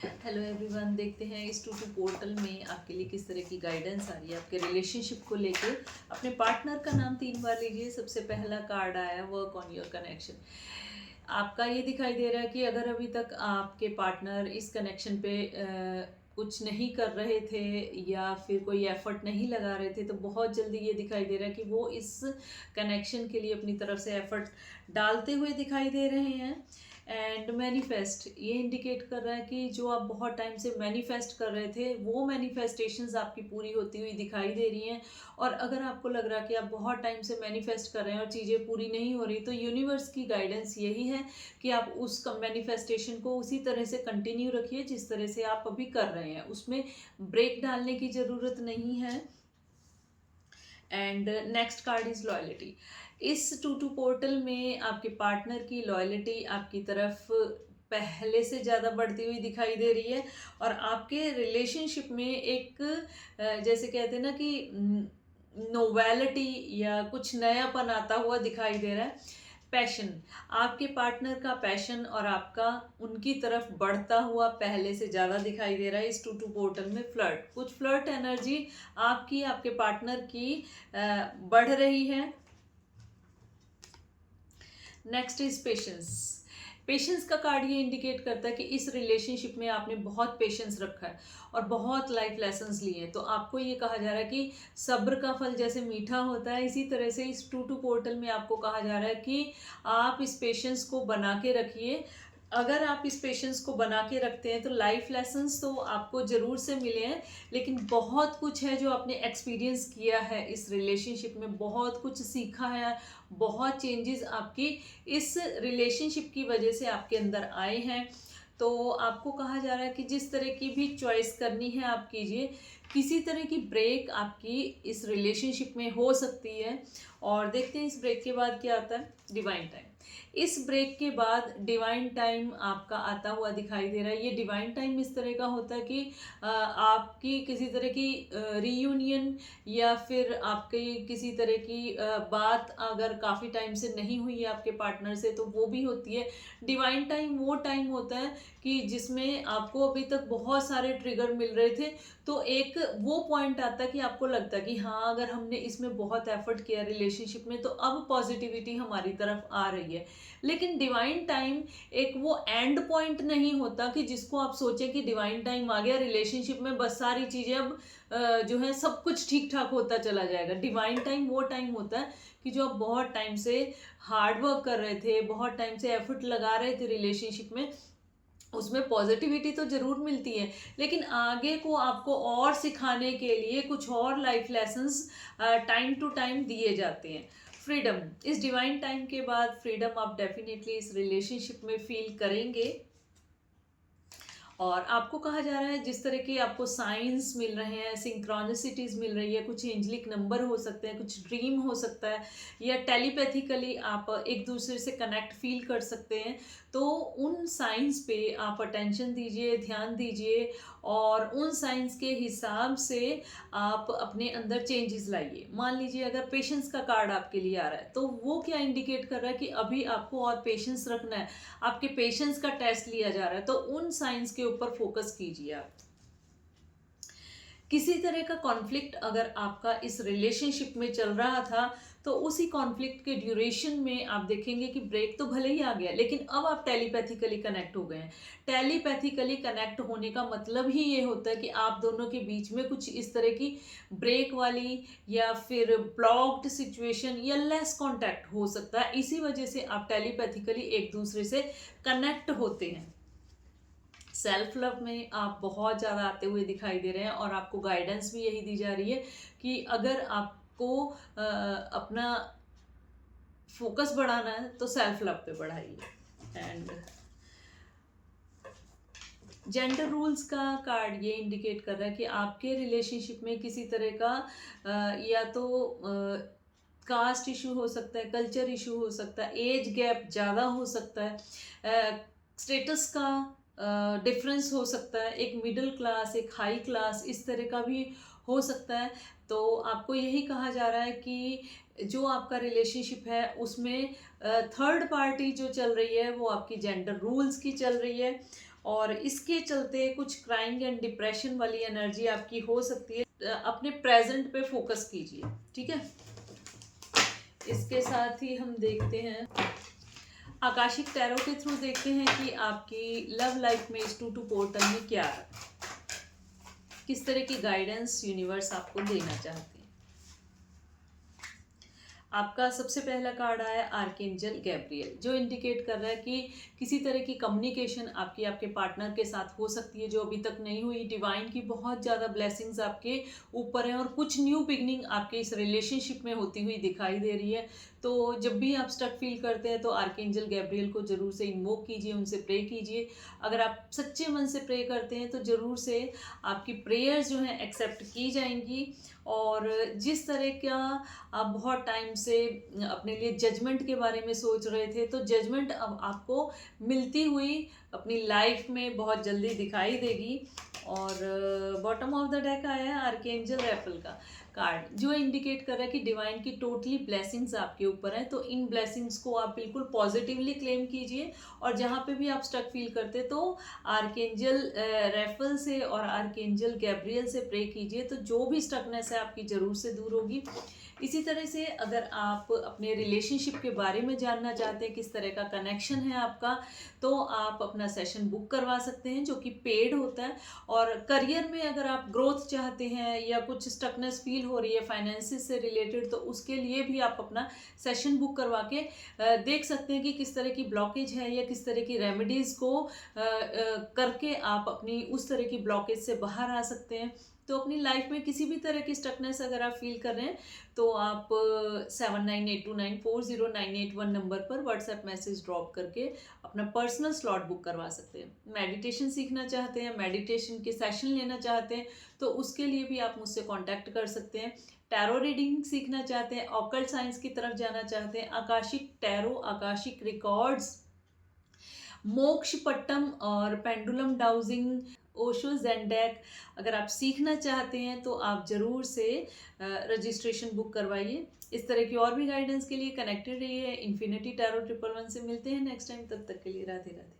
Hello everyone, देखते हैं इस टू टू पोर्टल में आपके लिए किस तरह की गाइडेंस आ रही है आपके रिलेशनशिप को लेके। अपने पार्टनर का नाम 3 बार लीजिए। सबसे पहला कार्ड आया वर्क ऑन योर कनेक्शन। आपका ये दिखाई दे रहा है कि अगर अभी तक आपके पार्टनर इस कनेक्शन पे कुछ नहीं कर रहे थे या फिर कोई एफर्ट नहीं लगा रहे थे, तो बहुत जल्दी ये दिखाई दे रहा है कि वो इस कनेक्शन के लिए अपनी तरफ से एफर्ट डालते हुए दिखाई दे रहे हैं। एंड मैनिफेस्ट ये इंडिकेट कर रहा है कि जो आप बहुत टाइम से मैनिफेस्ट कर रहे थे वो मैनिफेस्टेशंस आपकी पूरी होती हुई दिखाई दे रही हैं। और अगर आपको लग रहा है कि आप बहुत टाइम से मैनिफेस्ट कर रहे हैं और चीज़ें पूरी नहीं हो रही, तो यूनिवर्स की गाइडेंस यही है कि आप उस मैनिफेस्टेशन को उसी तरह से कंटिन्यू रखिए जिस तरह से आप अभी कर रहे हैं, उसमें ब्रेक डालने की ज़रूरत नहीं है। And next card is loyalty. इस टू टू पोर्टल में आपके पार्टनर की लॉयलिटी आपकी तरफ पहले से ज़्यादा बढ़ती हुई दिखाई दे रही है। और आपके रिलेशनशिप में एक जैसे कहते हैं ना कि नोवेलिटी या कुछ नयापन आता हुआ दिखाई दे रहा है। पैशन, आपके पार्टनर का पैशन और आपका उनकी तरफ बढ़ता हुआ पहले से ज़्यादा दिखाई दे रहा है। इस टू टू पोर्टल में फ्लर्ट, कुछ फ्लर्ट एनर्जी आपकी आपके पार्टनर की बढ़ रही है। Next is patience. पेशेंस का कार्ड ये इंडिकेट करता है कि इस रिलेशनशिप में आपने बहुत पेशेंस रखा है और बहुत लाइफ लेसन्स लिए हैं। तो आपको ये कहा जा रहा है कि सब्र का फल जैसे मीठा होता है, इसी तरह से इस टू टू पोर्टल में आपको कहा जा रहा है कि आप इस पेशेंस को बना के रखिए। अगर आप इस पेशेंस को बना के रखते हैं तो लाइफ लेसन्स तो आपको ज़रूर से मिले हैं, लेकिन बहुत कुछ है जो आपने एक्सपीरियंस किया है इस रिलेशनशिप में, बहुत कुछ सीखा है, बहुत चेंजेस आपकी इस रिलेशनशिप की वजह से आपके अंदर आए हैं। तो आपको कहा जा रहा है कि जिस तरह की भी चॉइस करनी है आप कीजिए। किसी तरह की ब्रेक आपकी इस रिलेशनशिप में हो सकती है। और देखते हैं इस ब्रेक के बाद क्या आता है। Divine time. इस ब्रेक के बाद डिवाइन टाइम आपका आता हुआ दिखाई दे रहा है। ये डिवाइन टाइम इस तरह का होता है कि आपकी किसी तरह की रीयूनियन या फिर आपकी किसी तरह की बात अगर काफ़ी टाइम से नहीं हुई है आपके पार्टनर से, तो वो भी होती है। डिवाइन टाइम वो टाइम होता है कि जिसमें आपको अभी तक बहुत सारे ट्रिगर मिल रहे थे, तो एक वो पॉइंट आता है कि आपको लगता है कि हाँ, अगर हमने इसमें बहुत एफर्ट किया रिलेशनशिप में तो अब पॉजिटिविटी हमारी तरफ आ रही है। लेकिन डिवाइन टाइम एक वो एंड पॉइंट नहीं होता कि जिसको आप सोचें कि डिवाइन टाइम आ गया रिलेशनशिप में, बस सारी चीज़ें अब जो है सब कुछ ठीक ठाक होता चला जाएगा। डिवाइन टाइम वो टाइम होता है कि जो आप बहुत टाइम से हार्ड वर्क कर रहे थे, बहुत टाइम से एफर्ट लगा रहे थे रिलेशनशिप में, उसमें पॉजिटिविटी तो ज़रूर मिलती है, लेकिन आगे को आपको और सिखाने के लिए कुछ और life lessons time to time दिए जाते हैं। फ्रीडम, इस डिवाइन टाइम के बाद फ्रीडम आप डेफिनेटली इस रिलेशनशिप में फील करेंगे। और आपको कहा जा रहा है जिस तरह के आपको साइंस मिल रहे हैं, सिंक्रोनिसिटीज मिल रही है, कुछ एंजलिक नंबर हो सकते हैं, कुछ ड्रीम हो सकता है, या टेलीपैथिकली आप एक दूसरे से कनेक्ट फील कर सकते हैं। तो उन साइंस पे आप अटेंशन दीजिए, ध्यान दीजिए, और उन साइंस के हिसाब से आप अपने अंदर चेंजेस लाइए। मान लीजिए अगर पेशेंस का कार्ड आपके लिए आ रहा है, तो वो क्या इंडिकेट कर रहा है कि अभी आपको और पेशेंस रखना है, आपके पेशेंस का टेस्ट लिया जा रहा है, तो उन साइंस के ऊपर फोकस कीजिए आप। किसी तरह का कॉन्फ्लिक्ट अगर आपका इस रिलेशनशिप में चल रहा था, तो उसी कॉन्फ्लिक्ट के ड्यूरेशन में आप देखेंगे कि ब्रेक तो भले ही आ गया, लेकिन अब आप टेलीपैथिकली कनेक्ट हो गए हैं। टेलीपैथिकली कनेक्ट होने का मतलब ही ये होता है कि आप दोनों के बीच में कुछ इस तरह की ब्रेक वाली या फिर ब्लॉक्ड सिचुएशन या लेस कांटेक्ट हो सकता है। इसी वजह से आप टेलीपैथिकली एक दूसरे से कनेक्ट होते हैं। सेल्फ लव में आप बहुत ज़्यादा आते हुए दिखाई दे रहे हैं, और आपको गाइडेंस भी यही दी जा रही है कि अगर आपको अपना फोकस बढ़ाना है तो सेल्फ लव पे बढ़ाइए। एंड जेंडर रूल्स का कार्ड ये इंडिकेट कर रहा है कि आपके रिलेशनशिप में किसी तरह का या तो कास्ट इशू हो सकता है, कल्चर इशू हो सकता है, एज गैप ज़्यादा हो सकता है, स्टेटस का डिफरेंस हो सकता है, एक मिडिल क्लास एक हाई क्लास इस तरह का भी हो सकता है। तो आपको यही कहा जा रहा है कि जो आपका रिलेशनशिप है उसमें थर्ड पार्टी जो चल रही है वो आपकी जेंडर रूल्स की चल रही है। और इसके चलते कुछ क्राइंग एंड डिप्रेशन वाली एनर्जी आपकी हो सकती है। अपने प्रेजेंट पे फोकस कीजिए, ठीक है। इसके साथ ही हम देखते हैं, आकाशिक टैरो के थ्रू देखते हैं कि आपकी लव लाइफ में इस 2 पोर्टल में क्या है, किस तरह की गाइडेंस यूनिवर्स आपको देना चाहते हैं। आपका सबसे पहला कार्ड आया आर्कएंजल गैब्रियल, जो इंडिकेट कर रहा है कि किसी तरह की कम्युनिकेशन आपकी आपके पार्टनर के साथ हो सकती है जो अभी तक नहीं हुई। डिवाइन की बहुत ज़्यादा ब्लेसिंग्स आपके ऊपर हैं और कुछ न्यू बिगनिंग आपके इस रिलेशनशिप में होती हुई दिखाई दे रही है। तो जब भी आप स्टक फील करते हैं तो आर्कएंजल गैब्रियल को ज़रूर से इन्वोक कीजिए, उनसे प्रे कीजिए। अगर आप सच्चे मन से प्रे करते हैं तो ज़रूर से आपकी प्रेयर्स जो हैं एक्सेप्ट की जाएंगी। और जिस तरह का आप बहुत टाइम से अपने लिए जजमेंट के बारे में सोच रहे थे, तो जजमेंट अब आपको मिलती हुई अपनी लाइफ में बहुत जल्दी दिखाई देगी। और बॉटम ऑफ द डेक आया है आर्कएंजल रैफल का कार्ड, जो इंडिकेट कर रहा है कि डिवाइन की टोटली ब्लेसिंग्स आपके ऊपर हैं। तो इन ब्लेसिंग्स को आप बिल्कुल पॉजिटिवली क्लेम कीजिए। और जहाँ पे भी आप स्टक फील करते तो आर्कएंजल रैफल से और आर्कएंजल गैब्रियल से प्रे कीजिए, तो जो भी स्टकनेस है आपकी ज़रूर से दूर होगी। इसी तरह से अगर आप अपने रिलेशनशिप के बारे में जानना चाहते हैं, किस तरह का कनेक्शन है आपका, तो आप अपना सेशन बुक करवा सकते हैं जो कि पेड होता है। और करियर में अगर आप ग्रोथ चाहते हैं या कुछ स्टकनेस फील हो रही है फाइनेंसिस से रिलेटेड, तो उसके लिए भी आप अपना सेशन बुक करवा के देख सकते हैं कि किस तरह की ब्लॉकेज है या किस तरह की रेमेडीज़ को करके आप अपनी उस तरह की ब्लॉकेज से बाहर आ सकते हैं। तो अपनी लाइफ में किसी भी तरह की स्टकनेस अगर आप फील कर रहे हैं तो आप 7982940981 नंबर पर व्हाट्सएप मैसेज ड्रॉप करके अपना पर्सनल स्लॉट बुक करवा सकते हैं। मेडिटेशन सीखना चाहते हैं, मेडिटेशन के सेशन लेना चाहते हैं, तो उसके लिए भी आप मुझसे कांटेक्ट कर सकते हैं। टैरो रीडिंग सीखना चाहते हैं, ऑकल्ट साइंस की तरफ जाना चाहते हैं, आकाशिक टैरो, आकाशिक रिकॉर्ड्स, मोक्ष पट्टम और पेंडुलम डाउजिंग, ओशो ज़ेंडेक अगर आप सीखना चाहते हैं तो आप ज़रूर से रजिस्ट्रेशन बुक करवाइए। इस तरह की और भी गाइडेंस के लिए कनेक्टेड रहिए। इन्फिनिटी टैरो 111 से मिलते हैं नेक्स्ट टाइम, तब तक के लिए राधे राधे।